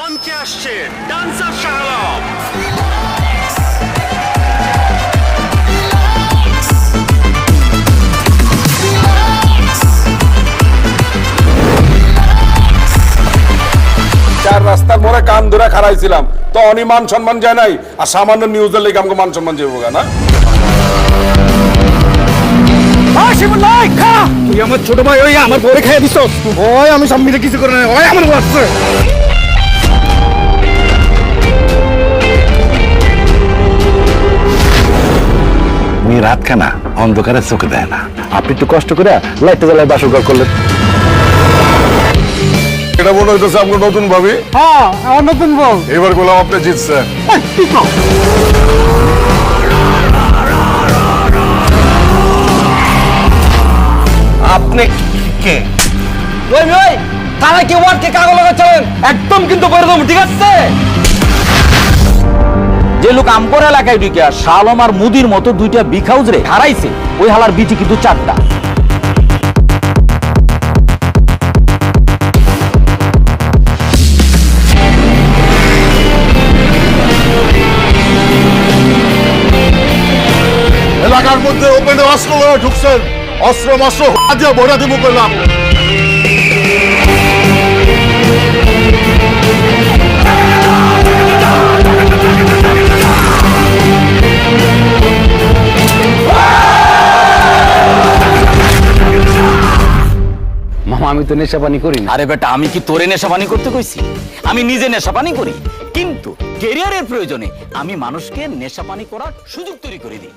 মঞ্চে আসছে ডান্সার শাহ আলম। চার রাস্তার মোড়ে কান ধরে খারাইছিলাম তো অনিমান সম্মান যায় নাই, আর সামান্য নিউজের লেগে আমাকে মান সম্মান যাবো না। তুই আমার ছোট ভাই ওই আমার বউরে খাইয়ে দিস। ওই আমি সব মিলে কিছু করে না, ওই আমার বউ আসছে। উনি রাতখানা অন্ধকারে চোখে দেয় না, আপনি একটু কষ্ট করে লাইটটা জ্বালায় বাসর ঘর করলেন। এটা মনে হইতেছে আপনার নতুন ভাবি। হ্যাঁ আমার নতুন বউ। এবার গোলাম আপনি জিতছে। আপনি কে? ওই ওই তারা কি ওয়ার্ডকে কাগজ লাগাচ্ছেন একদম কিন্তু করে দেবো, ঠিক আছে? যে লোক আমপর এলাকায় ঢুকে শালম আর মুদির মতো দুইটা বিগ হাউস রে হারাইছে, ওই হালার বিটি কিন্তু চারটা। এলাকার মধ্যে ওপেনে অস্ত্র লয়ে ঢুকছেন, অস্ত্র মস্ত্র দিয়ে ভরা দিব করলাম। মামা আমি তো নেশা পানি করি না। আরে বেটা, আমি কি তোরে নেশাপানি করতে কইছি? আমি নিজে নেশাপানি করি, কিন্তু ক্যারিয়ারের প্রয়োজনে আমি মানুষকে নেশাপানি করার সুযোগ তৈরি করে দিই।